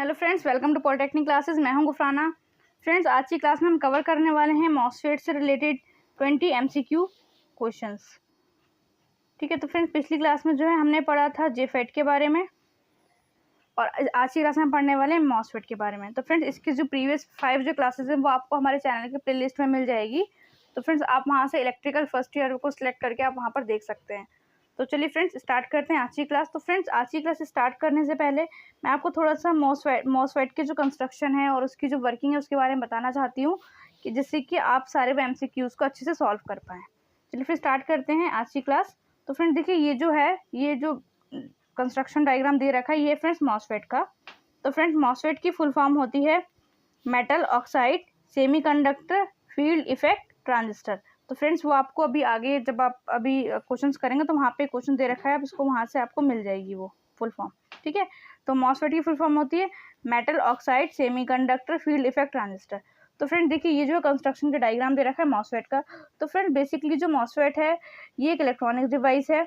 Hello friends, welcome to polytechnic classes. मैं हूं गुफराना। Friends, आज की क्लास में हम कवर करने वाले हैं मॉसफेट से रिलेटेड 20 एमसीक्यू क्वेश्चंस। ठीक है, तो फ्रेंड्स पिछली क्लास में जो है हमने पढ़ा था जेफेट के बारे में और आज की क्लास में हम पढ़ने वाले हैं मॉसफेट के बारे में। तो फ्रेंड्स इसकी जो प्रीवियस 5 जो क्लासेस हैं वो आपको हमारे चैनल के प्ले लिस्ट में मिल जाएगी। तो फ्रेंड्स आप वहाँ से इलेक्ट्रिकल फर्स्ट ईयर को सिलेक्ट करके आप वहाँ पर देख सकते हैं। तो चलिए फ्रेंड्स स्टार्ट करते हैं आज की क्लास। तो फ्रेंड्स आज की क्लास स्टार्ट करने से पहले मैं आपको थोड़ा सा मॉसफेट के जो कंस्ट्रक्शन है और उसकी जो वर्किंग है उसके बारे में बताना चाहती हूँ, कि जिससे कि आप सारे एमसीक्यूज़ को अच्छे से सॉल्व कर पाएँ। चलिए फिर स्टार्ट करते हैं आज की क्लास। तो फ्रेंड्स देखिए, ये जो कंस्ट्रक्शन डायग्राम दे रखा है ये फ्रेंड्स मॉसफेट का। तो फ्रेंड्स मॉसफेट की फुल फॉर्म होती है metal oxide semiconductor field effect transistor. तो फ्रेंड्स वो आपको अभी आगे जब आप अभी क्वेश्चंस करेंगे तो वहाँ पे क्वेश्चन दे रखा है, आप इसको वहाँ से आपको मिल जाएगी वो फुल फॉर्म। ठीक है, तो मॉसफेट की फुल फॉर्म होती है metal oxide semiconductor field effect transistor. तो फ्रेंड देखिए, ये जो कंस्ट्रक्शन का डायग्राम दे रखा है मॉसफेट का। तो फ्रेंड बेसिकली जो मॉसफेट है ये एक इलेक्ट्रॉनिक डिवाइस है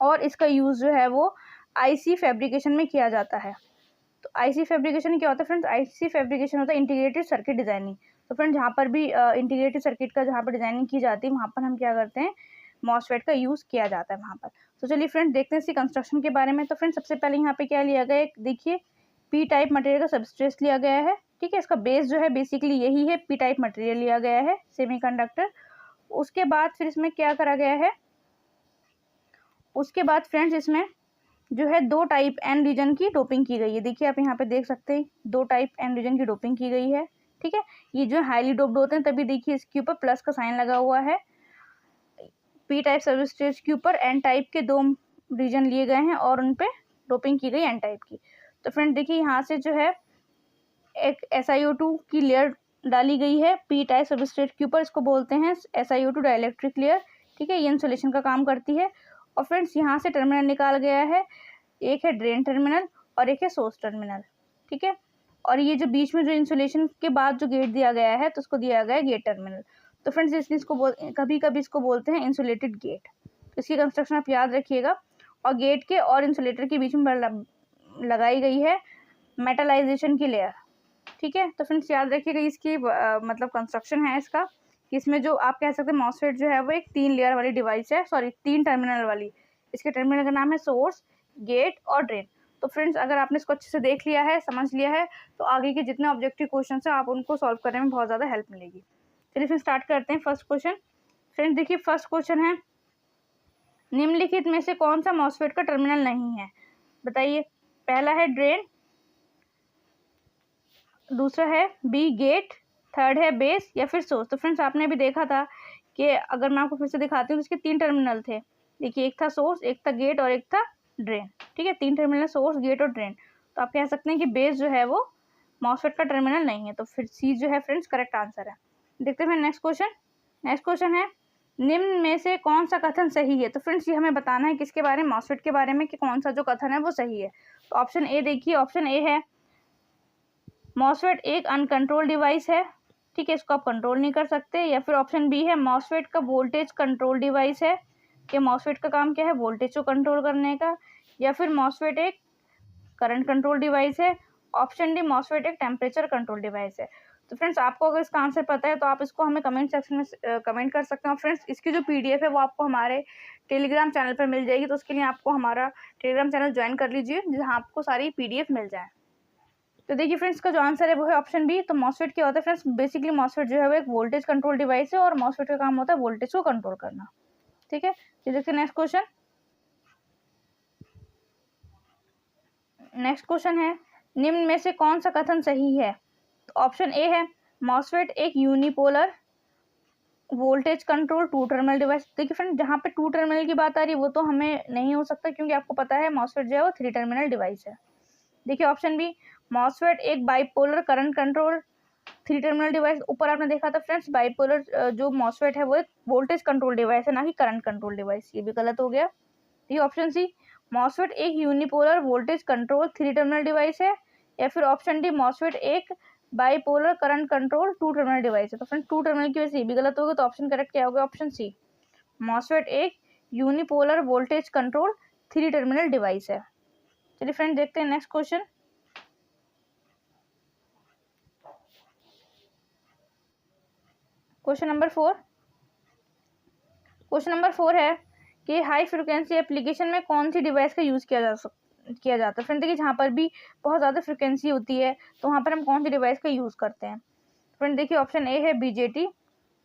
और इसका यूज़ जो है वो आईसी फैब्रिकेशन में किया जाता है। तो आईसी फैब्रिकेशन क्या होता है फ्रेंड्स? आईसी फैब्रिकेशन होता है इंटीग्रेटेड सर्किट डिज़ाइनिंग। तो फ्रेंड्स जहाँ पर भी इंटीग्रेटेड सर्किट का जहाँ पर डिज़ाइनिंग की जाती है वहाँ पर हम क्या करते हैं, मॉसफेट का यूज़ किया जाता है वहाँ पर। तो चलिए फ्रेंड्स देखते हैं इसकी कंस्ट्रक्शन के बारे में। तो फ्रेंड्स सबसे पहले यहाँ पे क्या लिया गया है, देखिए पी टाइप मटेरियल का सबस्ट्रेट लिया गया है। ठीक है, इसका बेस जो है बेसिकली यही है, पी टाइप मटेरियल लिया गया है सेमीकंडक्टर। उसके बाद फिर इसमें क्या करा गया है, उसके बाद फ्रेंड्स इसमें जो है दो टाइप एन रीजन की डोपिंग की गई है। देखिए आप यहाँ पे देख सकते हैं दो टाइप एन रीजन की डोपिंग की गई है। ठीक है, ये जो हाईली डोप्ड होते हैं तभी देखिए इसके ऊपर प्लस का साइन लगा हुआ है। पी टाइप सबस्ट्रेट के ऊपर एन टाइप के दो रीजन लिए गए हैं और उन पे डोपिंग की गई एन टाइप की। तो फ्रेंड देखिए यहाँ से जो है एक SiO2 की लेयर डाली गई है पी टाइप सबस्ट्रेट के ऊपर, इसको बोलते हैं SiO2 डाइलेक्ट्रिक लेयर। ठीक है, ये इंसुलेशन का काम करती है। और फ्रेंड्स यहाँ से टर्मिनल निकाल गया है, एक है ड्रेन टर्मिनल और एक है सोर्स टर्मिनल। ठीक है, और ये जो बीच में जो इंसुलेशन के बाद जो गेट दिया गया है तो उसको दिया गया है गेट टर्मिनल। तो फ्रेंड्स इसको कभी कभी इसको बोलते हैं इंसुलेटेड गेट। तो इसकी कंस्ट्रक्शन आप याद रखिएगा। और गेट के और इंसुलेटर के बीच में लगाई गई है मेटलाइजेशन की लेयर। ठीक है, तो फ्रेंड्स याद रखिएगा इसकी मतलब कंस्ट्रक्शन है इसका, कि इसमें जो आप कह सकते हैं मॉसफेट जो है वो एक 3 लेयर वाली डिवाइस है, सॉरी 3 टर्मिनल वाली। इसके टर्मिनल का नाम है सोर्स, गेट और ड्रेन। तो फ्रेंड्स अगर आपने इसको अच्छे से देख लिया है, समझ लिया है, तो आगे के जितने ऑब्जेक्टिव क्वेश्चन है आप उनको सॉल्व करने में बहुत ज़्यादा हेल्प मिलेगी। चलिए फिर स्टार्ट करते हैं फर्स्ट क्वेश्चन। फ्रेंड्स देखिए फर्स्ट क्वेश्चन है, निम्नलिखित में से कौन सा मॉसफेट का टर्मिनल नहीं है, बताइए। पहला है ड्रेन, दूसरा है बी गेट, थर्ड है बेस या फिर सोर्स। तो फ्रेंड्स आपने भी देखा था कि अगर मैं आपको फिर से दिखाती हूँ तो इसके 3 टर्मिनल थे। देखिए एक था सोर्स, एक था गेट और एक था ड्रेन। ठीक है, 3 टर्मिनल सोर्स, गेट और ड्रेन। तो आप कह सकते हैं कि बेस जो है वो मॉसफेट का टर्मिनल नहीं है। तो फिर सी जो है फ्रेंड्स करेक्ट आंसर है। देखते हैं नेक्स्ट क्वेश्चन। नेक्स्ट क्वेश्चन है, निम्न में से कौन सा कथन सही है। तो फ्रेंड्स ये हमें बताना है किसके बारे में, मॉसफेट के बारे में, कि कौन सा जो कथन है वो सही है। तो ऑप्शन ए देखिए, ऑप्शन ए है मॉसफेट एक अनकंट्रोल डिवाइस है। ठीक है, इसको आप कंट्रोल नहीं कर सकते। या फिर ऑप्शन बी है मॉसफेट का वोल्टेज कंट्रोल डिवाइस है, कि मॉसफेट का काम क्या है, वोल्टेज को कंट्रोल करने का। या फिर मॉसफेट एक करंट कंट्रोल डिवाइस है। ऑप्शन डी मॉसफेट एक टेम्परेचर कंट्रोल डिवाइस है। तो फ्रेंड्स आपको अगर इसका आंसर पता है तो आप इसको हमें कमेंट सेक्शन में कमेंट कर सकते हैं। और फ्रेंड्स इसकी जो PDF है वो आपको हमारे टेलीग्राम चैनल पर मिल जाएगी। तो उसके लिए आपको हमारा टेलीग्राम चैनल ज्वाइन कर लीजिए, जहाँ आपको सारी PDF मिल जाए। तो देखिए फ्रेंड्स का जो आंसर है वो है ऑप्शन बी। तो मॉसफेट क्या होता है फ्रेंड्स, बेसिकली मॉसफेट जो है वो एक वोल्टेज कंट्रोल डिवाइस है और मॉसफेट का काम होता है वोल्टेज को कंट्रोल करना। ठीक है, तो देखिए नेक्स्ट क्वेश्चन। नेक्स्ट क्वेश्चन है, निम्न में से कौन सा कथन सही है। तो ऑप्शन ए है मॉसफेट एक unipolar voltage control 2 terminal device. देखिए फ्रेंड जहाँ पे 2 टर्मिनल की बात आ रही है वो तो हमें नहीं हो सकता, क्योंकि आपको पता है मॉसफेट जो है वो 3 टर्मिनल डिवाइस है। देखिए ऑप्शन बी मॉसफेट एक bipolar current control 3 terminal device. ऊपर आपने देखा था फ्रेंड्स बाइपोलर जो मॉसफेट है वो एक वोल्टेज कंट्रोल डिवाइस है, ना कि करंट कंट्रोल डिवाइस। ये भी गलत हो गया। ये ऑप्शन सी मॉसफेट एक unipolar voltage control 3 terminal device है। या फिर ऑप्शन डी मॉसफेट एक bipolar current control 2 terminal device है। तो फ्रेंड 2 टर्मिनल की वजह से ये भी गलत होगा। तो ऑप्शन करेक्ट क्या होगा, ऑप्शन सी मॉसफेट एक unipolar voltage control 3 terminal device है। चलिए फ्रेंड देखते हैं नेक्स्ट क्वेश्चन। क्वेश्चन नंबर 4 है कि हाई फ्रिक्वेंसी एप्लीकेशन में कौन सी डिवाइस का यूज़ किया जाता है। फ्रेंड देखिए, जहाँ पर भी बहुत ज़्यादा फ्रिक्वेंसी होती है तो वहाँ पर हम कौन सी डिवाइस का यूज़ करते हैं। फ्रेंड देखिए, ऑप्शन ए है BJT,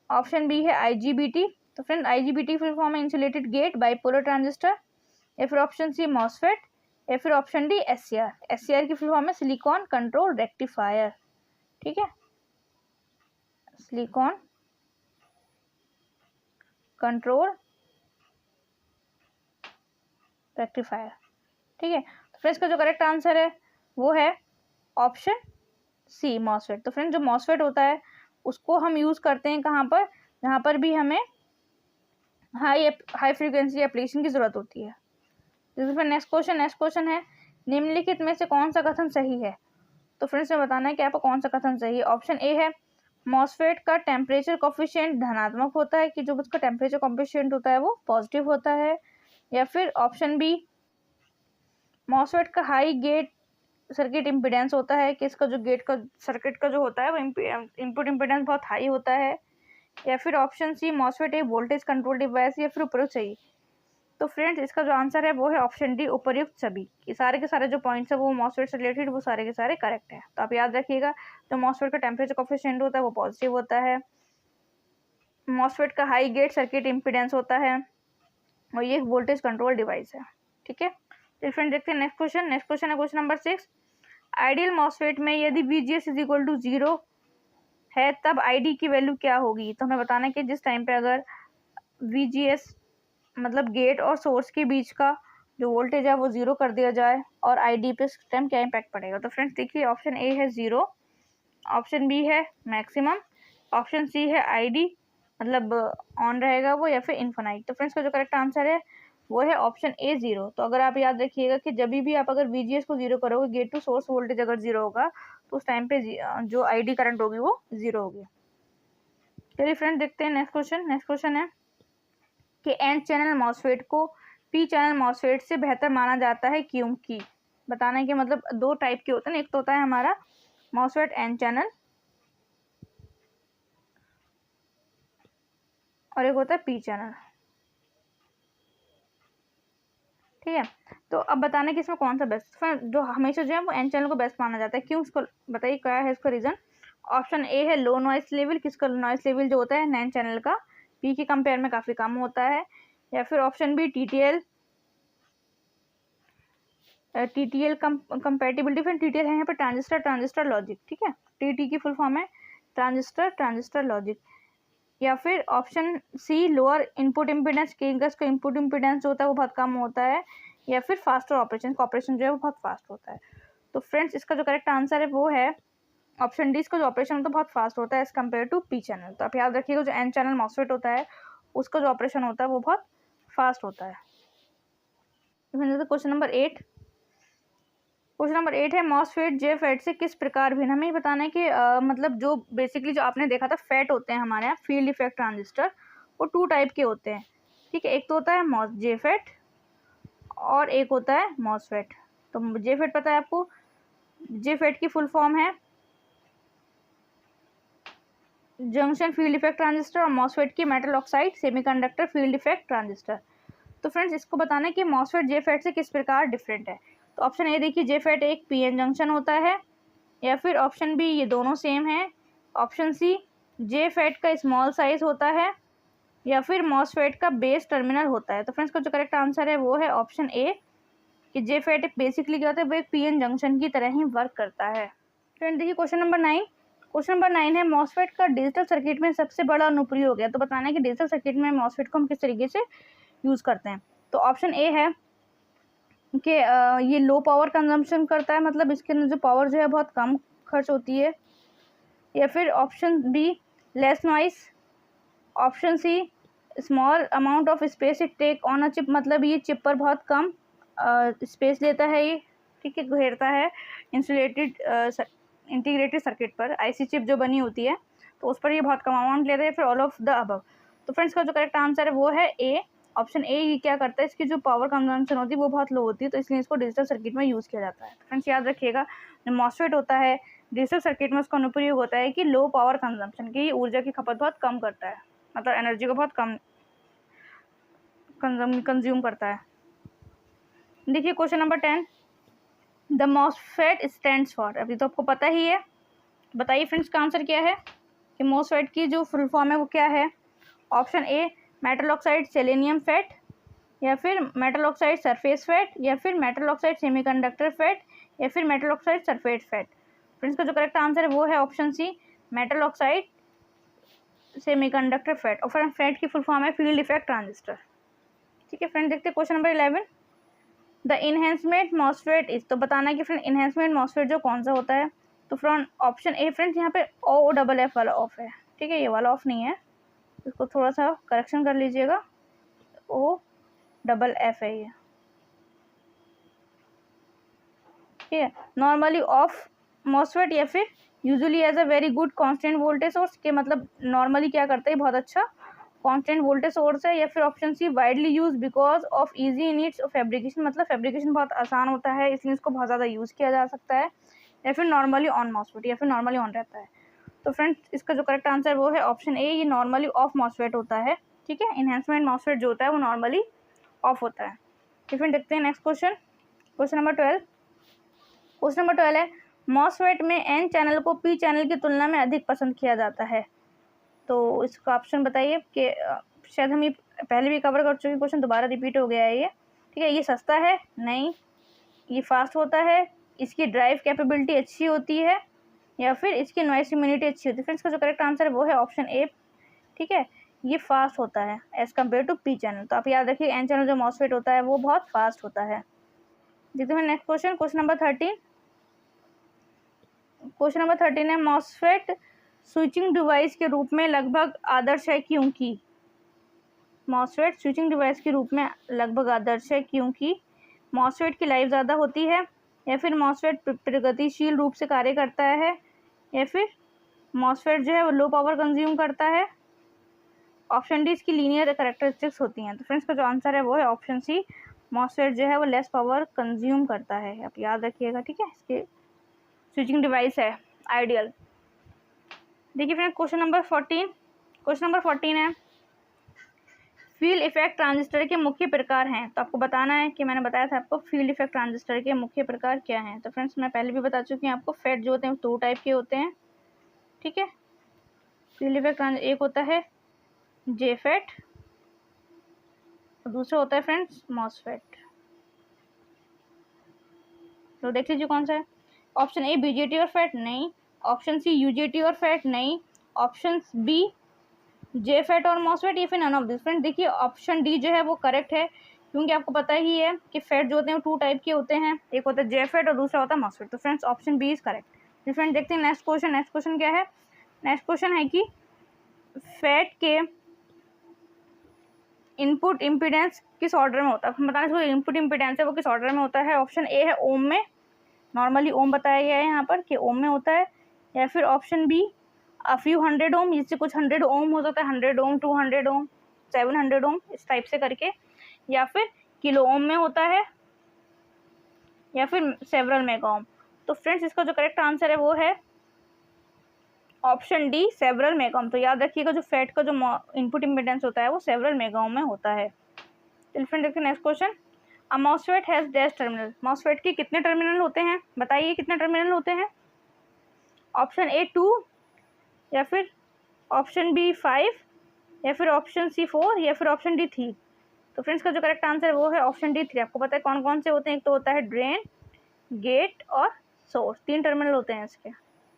ऑप्शन बी है IGBT। तो फ्रेंड IGBT फुल फॉर्म है इंसुलेटेड गेट बाइपोलर ट्रांजिस्टर, या फिर ऑप्शन सी मॉसफेट, या फिर ऑप्शन डी SCR। SCR की फुल फॉर्म है सिलिकॉन कंट्रोल रेक्टिफायर। ठीक है, सिलिकॉन कंट्रोल रेक्टिफायर। ठीक है, तो फ्रेंड्स का जो करेक्ट आंसर है वो है ऑप्शन सी मॉसफेट। तो फ्रेंड जो मॉसफेट होता है उसको हम यूज़ करते हैं कहाँ पर, जहाँ पर भी हमें हाई फ्रीक्वेंसी एप्लीकेशन की ज़रूरत होती है। जैसे नेक्स्ट क्वेश्चन है निम्नलिखित में से कौन सा कथन सही है। तो फ्रेंड्स में बताना है कि आपको कौन सा कथन सही है। ऑप्शन ए है मॉसफेट का टेम्परेचर कोफिशिएंट धनात्मक होता है, कि जो उसका टेम्परेचर कोफिशिएंट होता है वो पॉजिटिव होता है। या फिर ऑप्शन बी मॉसफेट का हाई गेट सर्किट इम्पीडेंस होता है, कि इसका जो गेट का सर्किट का जो होता है वो इनपुट इम्पीडेंस बहुत हाई होता है। या फिर ऑप्शन सी मॉसफेट एक वोल्टेज कंट्रोल डिवाइस, या फिर उपयुक्त सही। तो फ्रेंड्स इसका जो आंसर है वो है ऑप्शन डी उपयुक्त सभी। कि सारे के सारे जो पॉइंट्स है वो मॉसफेट से रिलेटेड वो सारे के सारे करेक्ट है। तो आप याद रखिएगा, जो मॉसफेट का टेम्परेचर कोफिशिएंट होता है वो पॉजिटिव होता है, मॉसफेट का हाई गेट सर्किट इम्पीडेंस होता है, और ये एक वोल्टेज कंट्रोल डिवाइस है। ठीक है, तो फ्रेंड देखते हैं नेक्स्ट क्वेश्चन है क्वेश्चन नंबर 6। आइडियल मॉसफेट में यदि VGS = 0 है तब ID की वैल्यू क्या होगी। तो हमें बताना है कि जिस टाइम पे अगर VGS मतलब गेट और सोर्स के बीच का जो वोल्टेज है वो 0 कर दिया जाए और ID पे इस टाइम क्या इम्पैक्ट पड़ेगा। तो फ्रेंड्स देखिए, ऑप्शन ए है 0, ऑप्शन बी है मैक्सिमम, ऑप्शन सी है ID मतलब ऑन रहेगा वो, या फिर इन्फिनाइट। तो फ्रेंड्स का जो करेक्ट आंसर है वो है ऑप्शन ए 0। तो अगर आप याद रखिएगा कि जब भी आप अगर VGS को 0 करोगे, गेट टू सोर्स वोल्टेज अगर 0 होगा तो उस टाइम पे जो ID करंट होगी वो 0 होगी। चलिए फ्रेंड देखते हैं नेक्स्ट क्वेश्चन है कि एन चैनल मॉसफेट को पी चैनल मॉसफेट से बेहतर माना जाता है क्योंकि। बताना है कि मतलब दो टाइप के होते हैं, एक तो होता है हमारा मॉसफेट एन चैनल और एक होता है पी चैनल। ठीक है, तो अब बताना है कि इसमें कौन सा बेस्ट, जो हमेशा जो है वो एन चैनल को बेस्ट माना जाता है। क्यों, उसको बताइए क्या है इसका रीज़न। ऑप्शन ए है लो नॉइस लेवल, किसका नॉइस लेवल जो होता है नैन चैनल का पी के कंपेयर में काफ़ी कम होता है। या फिर ऑप्शन बी TTL कंपेटिबिलिटी। फिर TTL है यहाँ पे ट्रांजिस्टर लॉजिक। ठीक है, TT की फुल फॉर्म है ट्रांजिस्टर लॉजिक। या फिर option C lower input impedance, कि इसका इनपुट इम्पीडेंस जो होता है वो बहुत कम होता है। या फिर फास्टर ऑपरेशन जो है वो बहुत फास्ट होता है। तो फ्रेंड्स इसका जो करेक्ट आंसर है वो है ऑप्शन डी, इसका जो ऑपरेशन होता है बहुत फास्ट होता है as compared to P channel. तो आप याद रखिएगा, जो एन चैनल मॉसफेट होता है उसका जो ऑपरेशन होता है वो बहुत फास्ट होता है। क्वेश्चन नंबर 8 है मॉसफेट जेफेट से किस प्रकार भिन्न। हमें बताना है कि मतलब जो बेसिकली जो आपने देखा था फेट होते हैं हमारे यहाँ फील्ड इफेक्ट ट्रांजिस्टर, वो 2 टाइप के होते हैं। ठीक है, एक तो होता है जेफेट और एक होता है मॉसफेट। तो जेफेट पता है आपको, जेफेट की फुल फॉर्म है जंक्शन फील्ड इफेक्ट ट्रांजिस्टर, और मॉसफेट की metal oxide semiconductor field effect transistor. तो फ्रेंड्स इसको बताना है कि मॉसफेट जेफेट से किस प्रकार डिफरेंट है। तो ऑप्शन ए देखिए, जेफेट एक PN जंक्शन होता है। या फिर ऑप्शन बी ये दोनों सेम है। ऑप्शन सी जेफेट का स्मॉल साइज होता है। या फिर मॉसफेट का बेस टर्मिनल होता है। तो फ्रेंड्स का जो करेक्ट आंसर है वो है ऑप्शन ए, कि जेफेट बेसिकली क्या होता है वो एक PN जंक्शन की तरह ही वर्क करता है। फ्रेंड देखिए क्वेश्चन नंबर 9 है मॉसफेट का डिजिटल सर्किट में सबसे बड़ा अनुप्रयोग है। तो बताना है कि डिजिटल सर्किट में मॉसफेट को हम किस तरीके से यूज़ करते हैं। तो ऑप्शन ए है कि ये लो पावर कंजम्पशन करता है, मतलब इसके अंदर जो पावर जो है बहुत कम खर्च होती है। या फिर option B less noise, option C small amount of space it take on a chip, मतलब ये चिप पर बहुत कम स्पेस लेता है ये। ठीक है, घेरता है इंटीग्रेटेड सर्किट पर, IC चिप जो बनी होती है तो उस पर ये बहुत कम अमाउंट लेता है। फिर ऑल ऑफ द अबव। तो फ्रेंड्स का जो करेक्ट आंसर है वो है ए, ऑप्शन ए। ये क्या करता है, इसकी जो पावर कंजम्पशन होती है वो बहुत लो होती है, तो इसलिए इसको डिजिटल सर्किट में यूज़ किया जाता है। फ्रेंड्स याद रखिएगा, जो मॉसफेट होता है डिजिटल सर्किट में उसका अनुप्रयोग होता है कि लो पावर कंजम्पशन की, ऊर्जा की खपत बहुत कम करता है, मतलब एनर्जी को बहुत कम कंज्यूम करता है। देखिए question number 10, the MOSFET stands for. अभी तो आपको पता ही है, बताइए फ्रेंड्स का आंसर क्या है कि मॉसफेट की जो फुल फॉर्म है वो क्या है। Option A metal oxide selenium FET, या फिर मेटल ऑक्साइड सरफेस फेट, या फिर मेटल ऑक्साइड सेमीकंडक्टर फेट, या फिर metal oxide sulphate FET. Friends का जो करेक्ट आंसर है वो है option C metal oxide semiconductor FET. और फ्रेंड फेट की फुल फॉर्म है फील्ड इफेक्ट ट्रांजिस्टर। ठीक है फ्रेंड, देखते हैं question number 11, the enhancement MOSFET is. तो बताना है कि फ्रेंड इन्हेंसमेंट मॉसफेट जो कौन सा होता है। तो फ्रेंड ऑप्शन ए, फ्रेंड्स यहाँ पे ओ डबल एफ वाला ऑफ है, ठीक है, ये वाला ऑफ नहीं है, इसको थोड़ा सा करेक्शन कर लीजिएगा, ओ डबल एफ है ये, ठीक है। नॉर्मली ऑफ मॉसफेट या फिर usually as a very good constant voltage source के, मतलब नॉर्मली क्या करता है, बहुत अच्छा कांस्टेंट वोल्टेज सोर्स है। या फिर option C widely use because of easy in its fabrication, मतलब फैब्रिकेशन बहुत आसान होता है इसलिए इसको बहुत ज़्यादा यूज़ किया जा सकता है। या फिर नॉर्मली ऑन मॉसफेट, या फिर नॉर्मली ऑन रहता है। तो फ्रेंड्स इसका जो करेक्ट आंसर वो है ऑप्शन ए, ये नॉर्मली ऑफ मॉसफेट होता है, ठीक है। इन्हेंसमेंट मॉसफेट जो होता है वो नॉर्मली ऑफ होता है। तो फिर देखते हैं next question, question number 12। Question number 12 है मॉसफेट में एन चैनल को पी चैनल की तुलना में अधिक पसंद किया जाता है। तो इसका ऑप्शन बताइए कि शायद हम ये पहले भी कवर कर चुके, क्वेश्चन दोबारा रिपीट हो गया है ये, ठीक है। ये सस्ता है, नहीं। ये फास्ट होता है, इसकी ड्राइव कैपेबिलिटी अच्छी होती है, या फिर इसकी नॉइस इम्यूनिटी अच्छी होती है। फ्रेंड्स का जो करेक्ट आंसर है वो है ऑप्शन ए, ठीक है। ये फास्ट होता है as compared to P channel. तो आप याद रखिए एन चैनल जो मॉसफेट होता है वो बहुत फास्ट होता है। देखते हैं next question, question number 13। Question number 13 है मॉसफेट स्विचिंग डिवाइस के रूप में लगभग आदर्श है क्योंकि। मॉसफेट स्विचिंग डिवाइस के रूप में लगभग आदर्श है क्योंकि मॉसफेट की लाइफ ज़्यादा होती है, या फिर मॉसफेट प्रगतिशील रूप से कार्य करता है, या फिर मॉसफेट जो है वो लो पावर कंज्यूम करता है। ऑप्शन डी इसकी लीनियर कैरेक्टरिस्टिक्स होती हैं। तो फ्रेंड्स का जो आंसर है वो है ऑप्शन सी मॉसफेट जो है वो लेस पावर कंज्यूम करता है, आप याद रखिएगा, ठीक है। इसके स्विचिंग डिवाइस है आइडियल। देखिए friend question number 14, question number 14 है फील्ड इफेक्ट ट्रांजिस्टर के मुख्य प्रकार हैं। तो आपको बताना है कि मैंने बताया था आपको फील्ड इफेक्ट ट्रांजिस्टर के मुख्य प्रकार क्या हैं। तो फ्रेंड्स मैं पहले भी बता चुकी हूँ आपको, फेट जो होते हैं दो टाइप के होते हैं, ठीक है। फील्ड इफेक्ट एक होता है जे फेट और दूसरा होता है फ्रेंड्स मॉसफेट। तो देख लीजिए कौन सा है। ऑप्शन ए बीजेटी और फेट, नहीं। ऑप्शन सी यूजेटी और फेट, नहीं। ऑप्शन बी जे फेट और मॉसफेट, या फिर नन ऑफ दिस। फ्रेंड देखिए ऑप्शन डी जो है वो करेक्ट है, क्योंकि आपको पता ही है कि फेट जो होते हैं वो टू टाइप के होते हैं, एक होता है जे फेट और दूसरा होता है मॉसफेट। तो friends option B is correct. Friend देखते हैं नेक्स्ट क्वेश्चन। नेक्स्ट क्वेश्चन क्या है, नेक्स्ट क्वेश्चन है कि फेट के इनपुट इम्पिडेंस किस ऑर्डर में होता है। हम बताना चाहिए इनपुट इम्पिडेंस है वो किस ऑर्डर में होता है। ऑप्शन ए है ओम में, नॉर्मली ओम बताया गया है यहाँ पर कि ओम में होता है, या फिर option be a few hundred ohm, जिससे कुछ 100 ओम हो जाता है, 100 ओम, 200 ओम, 700 ओम, इस टाइप से करके, या फिर किलो ओम में होता है, या फिर सेवरल मेगा ओम। तो फ्रेंड्स इसका जो करेक्ट आंसर है वो है option D several mega ohm. तो याद रखिएगा जो फेट का जो इनपुट इम्पिडेंस होता है वो सेवरल मेगा ओम में होता है। तो फ्रेंड देखिए next question, a MOSFET has dash terminal. MOSFET के कितने टर्मिनल होते हैं, बताइए कितने टर्मिनल होते हैं। ऑप्शन ए 2, या फिर ऑप्शन बी 5, या फिर ऑप्शन सी 4, या फिर ऑप्शन डी 3। तो फ्रेंड्स का जो करेक्ट आंसर है वो है ऑप्शन डी 3। आपको पता है कौन कौन से होते हैं, एक तो होता है ड्रेन, गेट और सोर्स, 3 टर्मिनल होते हैं इसके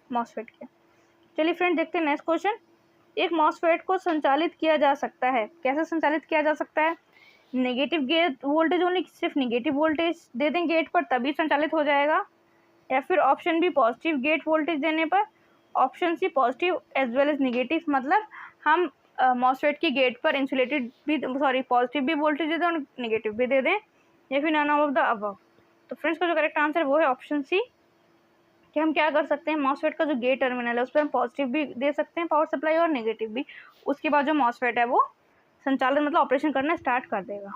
मॉसफेट के। चलिए फ्रेंड देखते हैं नेक्स्ट क्वेश्चन, एक मॉसफेट को संचालित किया जा सकता है, कैसे संचालित किया जा सकता है। नेगेटिव गेट वोल्टेज ओनली, सिर्फ नेगेटिव वोल्टेज दे दें गेट पर तभी संचालित हो जाएगा, या फिर option B positive gate voltage देने पर, option C positive as well as negative, मतलब हम मॉसफेट की गेट पर इंसुलेटेड भी पॉजिटिव भी वोल्टेज दे दें और नेगेटिव भी दे दें, या फिर नन ऑफ द अबव। तो फ्रेंड्स का जो करेक्ट आंसर वो है ऑप्शन सी, कि हम क्या कर सकते हैं मॉसफेट का जो गेट टर्मिनल है उस पर हम पॉजिटिव भी दे सकते हैं पावर सप्लाई और नेगेटिव भी, उसके बाद जो मॉसफेट है वो संचालन मतलब ऑपरेशन करना स्टार्ट कर देगा।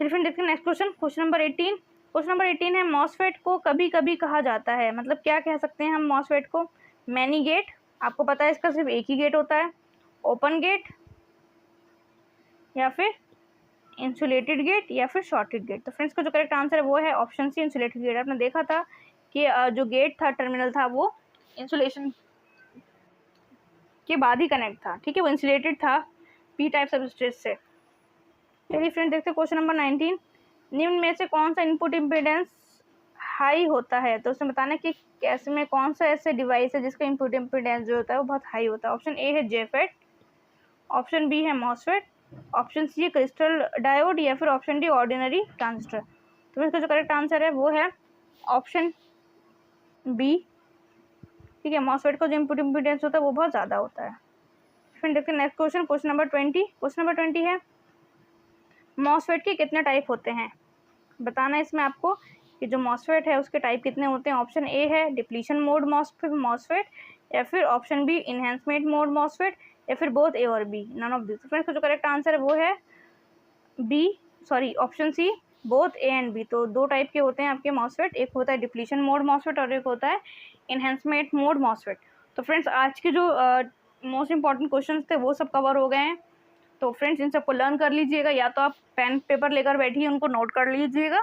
चलिए फ्रेंड देखते हैं next question, question number 18, question number 18 है मॉसफेट को कभी कभी कहा जाता है, मतलब क्या कह सकते हैं हम मॉसफेट को? मैनी गेट, आपको पता है इसका सिर्फ एक ही गेट होता है, ओपन गेट, या फिर इंसुलेटेड गेट, या फिर शॉर्टेड गेट। तो फ्रेंड्स का जो करेक्ट आंसर है वो है ऑप्शन सी, इंसुलेटेड गेट। आपने देखा था कि जो गेट था, टर्मिनल था, वो इंसुलेशन के बाद ही कनेक्ट था, ठीक है, वो इंसुलेटेड था पी टाइप सबस्ट्रेट से। चलिए फ्रेंड देखते हैं क्वेश्चन नंबर 19, निम्न में से कौन सा इनपुट इम्पीडेंस हाई होता है? तो उसमें बताना कि कैसे में कौन सा ऐसे डिवाइस है जिसका इनपुट इम्पीडेंस जो होता है वो बहुत हाई होता है। ऑप्शन ए है जेफेट, ऑप्शन बी है मॉसफेट, ऑप्शन सी है क्रिस्टल डायोड, या फिर ऑप्शन डी ऑर्डिनरी ट्रांजिस्टर। तो इसका जो करेक्ट आंसर है वो है ऑप्शन बी, ठीक है, मॉसफेट का जो इनपुट इम्पीडेंस होता है वो बहुत ज़्यादा होता है। फिर देखते हैं next question, question number 20। Question number 20 है मॉसफेट के कितने टाइप होते हैं? बताना है इसमें आपको कि जो मॉसफेट है उसके टाइप कितने होते हैं। ऑप्शन ए है डिप्लीशन मोड मॉसफेट, या फिर option B enhancement mode MOSFET, या फिर बोथ ए और B, none of this. Friends जो करेक्ट आंसर है वो है option C, both A and B. तो दो टाइप के होते हैं आपके मॉसफेट, एक होता है डिप्लीशन मोड मॉसफेट और एक होता है इन्हेंसमेंट मोड मॉसफेट। तो फ्रेंड्स आज के जो मोस्ट इंपॉर्टेंट क्वेश्चन थे वो सब कवर हो गए हैं। तो फ्रेंड्स इन सबको लर्न कर लीजिएगा, या तो आप पेन पेपर लेकर बैठिए उनको नोट कर लीजिएगा,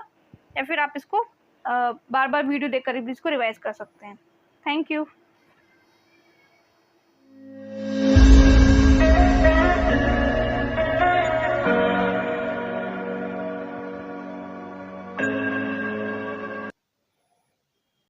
या फिर आप इसको बार बार वीडियो देखकर इसको रिवाइज कर सकते हैं। Thank you.